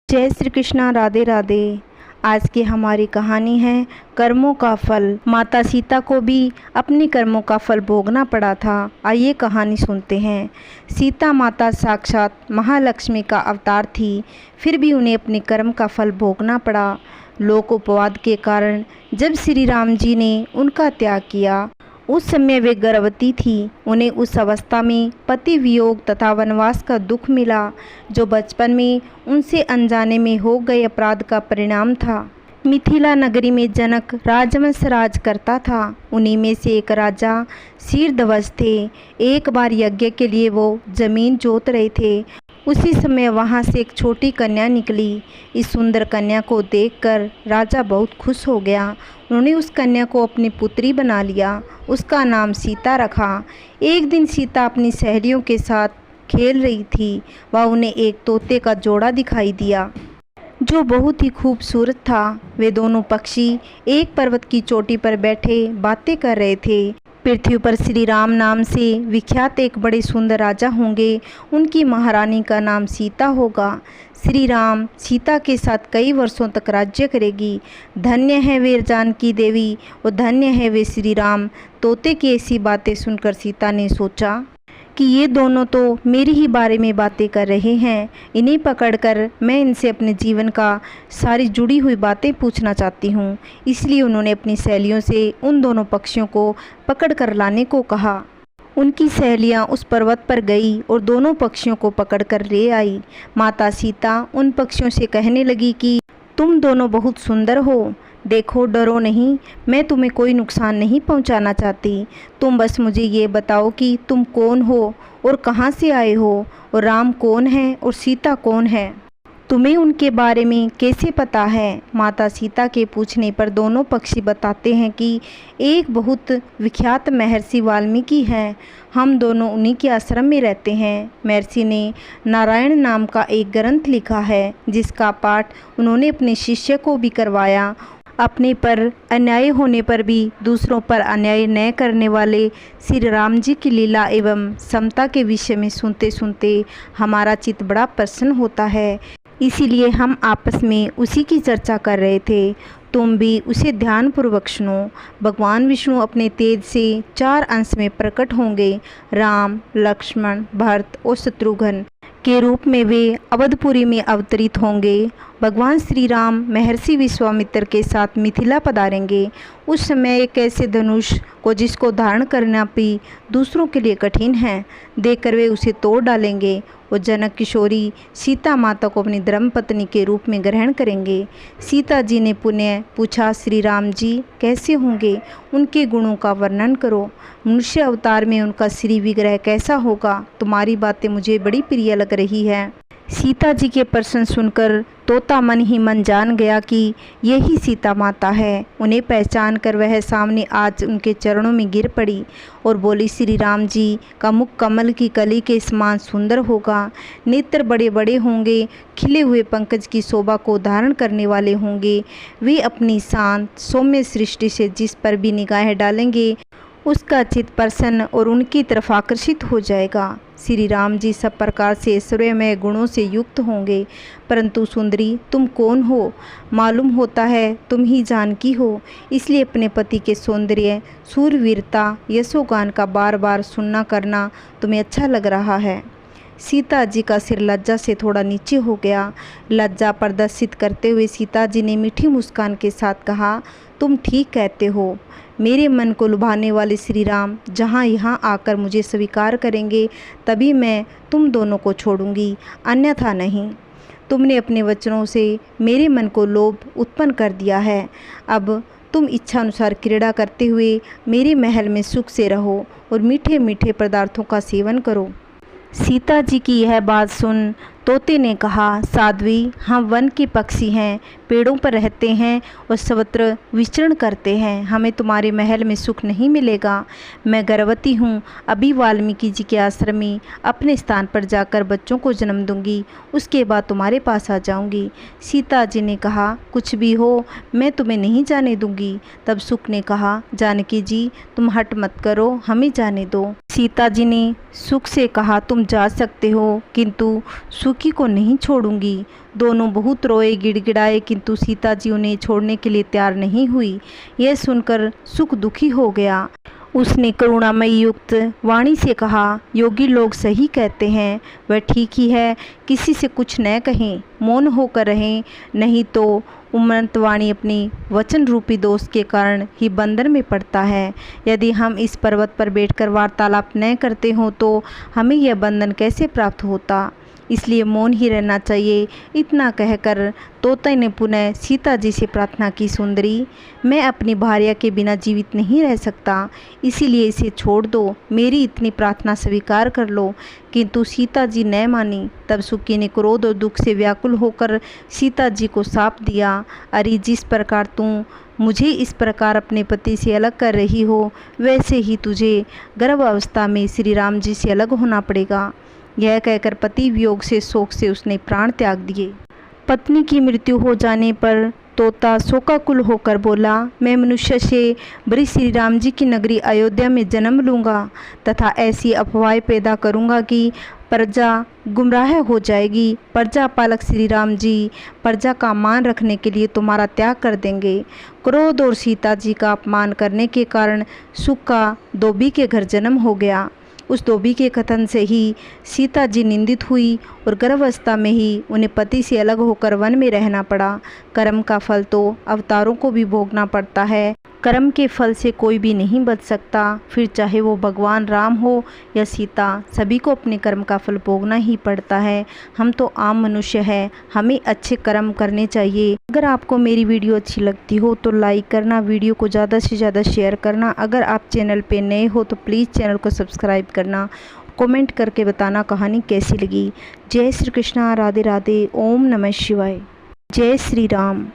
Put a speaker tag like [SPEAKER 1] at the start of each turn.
[SPEAKER 1] जय श्री कृष्णा। राधे राधे। आज की हमारी कहानी है कर्मों का फल। माता सीता को भी अपने कर्मों का फल भोगना पड़ा था। आइए कहानी सुनते हैं। सीता माता साक्षात महालक्ष्मी का अवतार थी, फिर भी उन्हें अपने कर्म का फल भोगना पड़ा। लोक उपवाद के कारण जब श्री राम जी ने उनका त्याग किया, उस समय वे गर्भवती थी। उन्हें उस अवस्था में पति वियोग तथा वनवास का दुख मिला, जो बचपन में उनसे अनजाने में हो गए अपराध का परिणाम था। मिथिला नगरी में जनक राजवंश राज करता था। उन्हीं में से एक राजा शीर्षध्वज थे। एक बार यज्ञ के लिए वो जमीन जोत रहे थे। उसी समय वहाँ से एक छोटी कन्या निकली। इस सुंदर कन्या को देखकर राजा बहुत खुश हो गया। उन्होंने उस कन्या को अपनी पुत्री बना लिया। उसका नाम सीता रखा। एक दिन सीता अपनी सहेलियों के साथ खेल रही थी। वह उन्हें एक तोते का जोड़ा दिखाई दिया, जो बहुत ही खूबसूरत था। वे दोनों पक्षी एक पर्वत की चोटी पर बैठे बातें कर रहे थे। पृथ्वी पर श्री राम नाम से विख्यात एक बड़े सुंदर राजा होंगे। उनकी महारानी का नाम सीता होगा। श्री राम सीता के साथ कई वर्षों तक राज्य करेगी। धन्य है वे जानकी देवी और धन्य है वे श्री राम। तोते की ऐसी बातें सुनकर सीता ने सोचा कि ये दोनों तो मेरी ही बारे में बातें कर रहे हैं। इन्हें पकड़कर मैं इनसे अपने जीवन का सारी जुड़ी हुई बातें पूछना चाहती हूँ। इसलिए उन्होंने अपनी सहेलियों से उन दोनों पक्षियों को पकड़ कर लाने को कहा। उनकी सहेलियाँ उस पर्वत पर गई और दोनों पक्षियों को पकड़कर ले आई। माता सीता उन पक्षियों से कहने लगी कि तुम दोनों बहुत सुंदर हो, देखो डरो नहीं, मैं तुम्हें कोई नुकसान नहीं पहुंचाना चाहती। तुम बस मुझे ये बताओ कि तुम कौन हो और कहाँ से आए हो, और राम कौन है और सीता कौन है, तुम्हें उनके बारे में कैसे पता है। माता सीता के पूछने पर दोनों पक्षी बताते हैं कि एक बहुत विख्यात महर्षि वाल्मीकि हैं। हम दोनों उन्हीं के आश्रम में रहते हैं। महर्षि ने नारायण नाम का एक ग्रंथ लिखा है, जिसका पाठ उन्होंने अपने शिष्य को भी करवाया। अपने पर अन्याय होने पर भी दूसरों पर अन्याय न करने वाले श्री राम जी की लीला एवं समता के विषय में सुनते सुनते हमारा चित्त बड़ा प्रसन्न होता है। इसीलिए हम आपस में उसी की चर्चा कर रहे थे। तुम भी उसे ध्यानपूर्वक सुनो। भगवान विष्णु अपने तेज से 4 अंश में प्रकट होंगे। राम, लक्ष्मण, भरत और शत्रुघ्न के रूप में वे अवधपुरी में अवतरित होंगे। भगवान श्री राम महर्षि विश्वामित्र के साथ मिथिला पधारेंगे। उस समय एक ऐसे धनुष को जिसको धारण करना भी दूसरों के लिए कठिन है, देखकर वे उसे तोड़ डालेंगे और जनक किशोरी सीता माता को अपनी धर्मपत्नी के रूप में ग्रहण करेंगे। सीता जी ने पुनः पूछा, श्री राम जी कैसे होंगे, उनके गुणों का वर्णन करो। मनुष्य अवतार में उनका श्री विग्रह कैसा होगा, तुम्हारी बातें मुझे बड़ी प्रिय लग रही है। सीता जी के प्रश्न सुनकर तोता मन ही मन जान गया कि यही सीता माता है। उन्हें पहचान कर वह सामने आज उनके चरणों में गिर पड़ी और बोली, श्री राम जी का मुख कमल की कली के समान सुंदर होगा, नेत्र बड़े बड़े होंगे, खिले हुए पंकज की शोभा को धारण करने वाले होंगे। वे अपनी शांत सौम्य सृष्टि से जिस पर भी निगाहें डालेंगे उसका चित्त प्रसन्न और उनकी तरफ आकर्षित हो जाएगा। श्री राम जी सब प्रकार से ऐश्वर्यमय गुणों से युक्त होंगे। परंतु सुंदरी तुम कौन हो, मालूम होता है तुम ही जानकी हो। इसलिए अपने पति के सौंदर्य, शूरवीरता, यशोगान का बार बार सुनना करना तुम्हें अच्छा लग रहा है। सीता जी का सिर लज्जा से थोड़ा नीचे हो गया। लज्जा प्रदर्शित करते हुए सीता जी ने मीठी मुस्कान के साथ कहा, तुम ठीक कहते हो। मेरे मन को लुभाने वाले श्री राम जहाँ यहाँ आकर मुझे स्वीकार करेंगे, तभी मैं तुम दोनों को छोड़ूंगी, अन्यथा नहीं। तुमने अपने वचनों से मेरे मन को लोभ उत्पन्न कर दिया है। अब तुम इच्छा अनुसार क्रीड़ा करते हुए मेरे महल में सुख से रहो और मीठे मीठे पदार्थों का सेवन करो। सीता जी की यह बात सुन तोते ने कहा, साध्वी हम वन के पक्षी हैं, पेड़ों पर रहते हैं और सर्वत्र विचरण करते हैं। हमें तुम्हारे महल में सुख नहीं मिलेगा। मैं गर्भवती हूँ। अभी वाल्मीकि जी के आश्रम में अपने स्थान पर जाकर बच्चों को जन्म दूंगी, उसके बाद तुम्हारे पास आ जाऊंगी। सीता जी ने कहा, कुछ भी हो मैं तुम्हें नहीं जाने दूंगी। तब सुख ने कहा, जानकी जी तुम हट मत करो, हमें जाने दो। सीता जी ने सुख से कहा, तुम जा सकते हो, किंतु सुख सुखी को नहीं छोड़ूंगी। दोनों बहुत रोए, गिड़गिड़ाए, किंतु सीता जी उन्हें छोड़ने के लिए तैयार नहीं हुई। यह सुनकर सुख दुखी हो गया। उसने करुणामयी युक्त वाणी से कहा, योगी लोग सही कहते हैं, वह ठीक ही है। किसी से कुछ न कहें, मौन होकर रहें, नहीं तो उन्मत्त वाणी अपनी वचन रूपी दोष के कारण ही बंधन में पड़ता है। यदि हम इस पर्वत पर बैठकर वार्तालाप न करते हों तो हमें यह बंधन कैसे प्राप्त होता, इसलिए मौन ही रहना चाहिए। इतना कहकर तोते ने पुनः सीता जी से प्रार्थना की, सुंदरी, मैं अपनी भार्या के बिना जीवित नहीं रह सकता, इसीलिए इसे छोड़ दो, मेरी इतनी प्रार्थना स्वीकार कर लो। किंतु सीता जी न मानी। तब सुकी ने क्रोध और दुख से व्याकुल होकर सीता जी को शाप दिया, अरे जिस प्रकार तुम मुझे इस प्रकार अपने पति से अलग कर रही हो, वैसे ही तुझे गर्भावस्था में श्री राम जी से अलग होना पड़ेगा। यह कहकर पति वियोग से शोक से उसने प्राण त्याग दिए। पत्नी की मृत्यु हो जाने पर तोता शोकाकुल होकर बोला, मैं मनुष्य से बड़ी श्री राम जी की नगरी अयोध्या में जन्म लूँगा तथा ऐसी अफवाहें पैदा करूँगा कि प्रजा गुमराह हो जाएगी। प्रजा पालक श्री राम जी प्रजा का मान रखने के लिए तुम्हारा त्याग कर देंगे। क्रोध और सीता जी का अपमान करने के कारण सुख का धोबी के घर जन्म हो गया। उस धोबी के कथन से ही सीता जी निंदित हुई और गर्भावस्था में ही उन्हें पति से अलग होकर वन में रहना पड़ा। कर्म का फल तो अवतारों को भी भोगना पड़ता है। कर्म के फल से कोई भी नहीं बच सकता, फिर चाहे वो भगवान राम हो या सीता, सभी को अपने कर्म का फल भोगना ही पड़ता है। हम तो आम मनुष्य हैं, हमें अच्छे कर्म करने चाहिए। अगर आपको मेरी वीडियो अच्छी लगती हो तो लाइक करना, वीडियो को ज़्यादा से ज़्यादा शेयर करना। अगर आप चैनल पे नए हो तो प्लीज़ चैनल को सब्सक्राइब करना। कमेंट करके बताना कहानी कैसी लगी। जय श्री कृष्णा, राधे राधे, ओम नमः शिवाय, जय श्री राम।